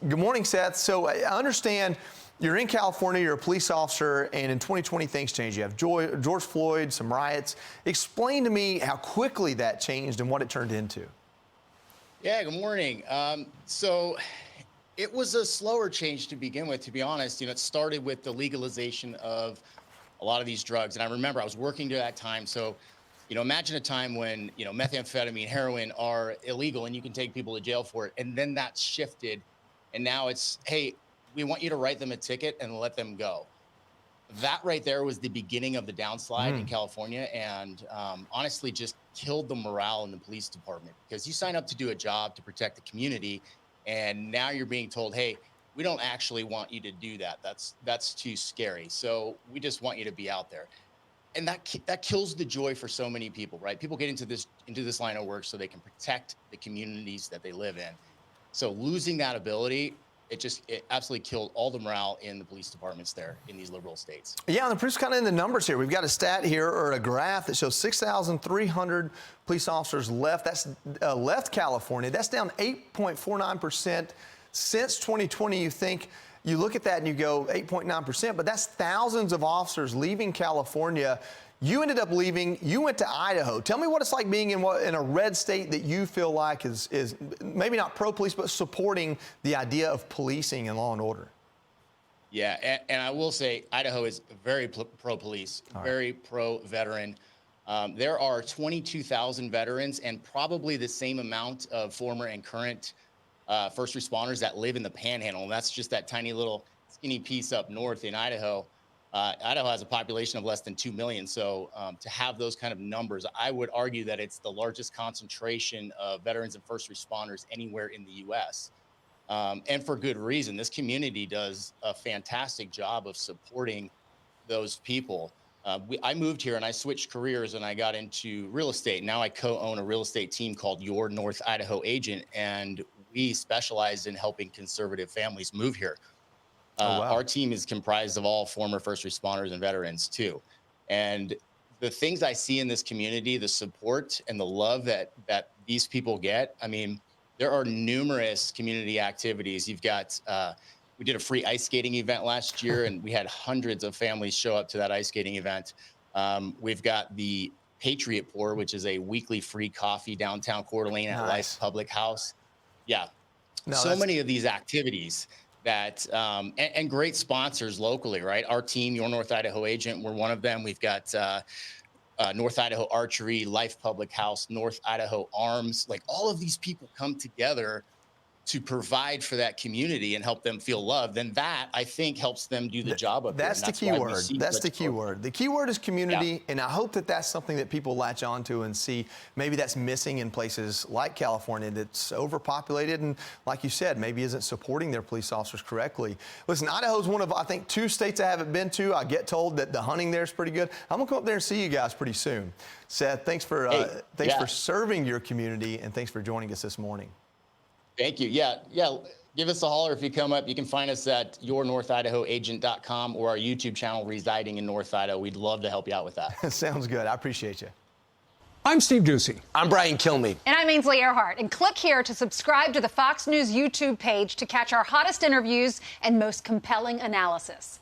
Good morning, Seth. So I understand you're in California, you're a police officer, and in 2020 things changed. You have George Floyd, some riots. Explain to me how quickly that changed and what it turned into. Yeah, good morning. So it was a slower change to begin with, to be honest. It started with the legalization of a lot of these drugs. And I remember I was working during that time. So, imagine a time when, methamphetamine, heroin are illegal and you can take people to jail for it. And then that shifted. And now it's, hey, we want you to write them a ticket and let them go. That right there was the beginning of the downslide in California, and honestly just killed the morale in the police department, because you sign up to do a job to protect the community, and now you're being told, hey, we don't actually want you to do that. That's too scary. So we just want you to be out there. And that kills the joy for so many people, right? People get into this line of work so they can protect the communities that they live in. So losing that ability, it absolutely killed all the morale in the police departments there in these liberal states. Yeah, and the proof's kind of in the numbers here. We've got a stat here, or a graph, that shows 6,300 police officers left. That's left California. That's down 8.49% since 2020. You look at that and you go 8.9%, but that's thousands of officers leaving California. You ended up leaving. You went to Idaho. Tell me what it's like being in a red state that you feel like is maybe not pro-police, but supporting the idea of policing and law and order. Yeah, and I will say Idaho is very pro-police, very pro-veteran. There are 22,000 veterans and probably the same amount of former and current first responders that live in the Panhandle. And that's just that tiny little skinny piece up north in Idaho. Idaho has a population of less than 2 million. So to have those kind of numbers, I would argue that it's the largest concentration of veterans and first responders anywhere in the U.S. And for good reason. This community does a fantastic job of supporting those people. I moved here and I switched careers and I got into real estate. Now I co-own a real estate team called Your North Idaho Agent, and we specialize in helping conservative families move here. Wow. Our team is comprised of all former first responders and veterans too. And the things I see in this community, the support and the love that these people get, I mean, there are numerous community activities. You've got, we did a free ice skating event last year and we had hundreds of families show up to that ice skating event. We've got the Patriot Pour, which is a weekly free coffee downtown Coeur d'Alene at Life Public House. Yeah. So many of these activities that and great sponsors locally, right? Our team, Your North Idaho Agent, we're one of them. We've got North Idaho Archery, Life Public House, North Idaho Arms. Like, all of these people come together to provide for that community and help them feel loved. And that, I think, helps them do the job of it. That's the key word. That's the key word. The key word is community, and I hope that that's something that people latch onto and see. Maybe that's missing in places like California that's overpopulated and, like you said, maybe isn't supporting their police officers correctly. Listen, Idaho's one of, I think, 2 states I haven't been to. I get told that the hunting there is pretty good. I'm going to come up there and see you guys pretty soon. Seth, thanks for serving your community, and thanks for joining us this morning. Thank you. Yeah. Give us a holler if you come up. You can find us at yournorthidahoagent.com or our YouTube channel, Residing in North Idaho. We'd love to help you out with that. Sounds good. I appreciate you. I'm Steve Ducey. I'm Brian Kilmeade. And I'm Ainsley Earhart. And click here to subscribe to the Fox News YouTube page to catch our hottest interviews and most compelling analysis.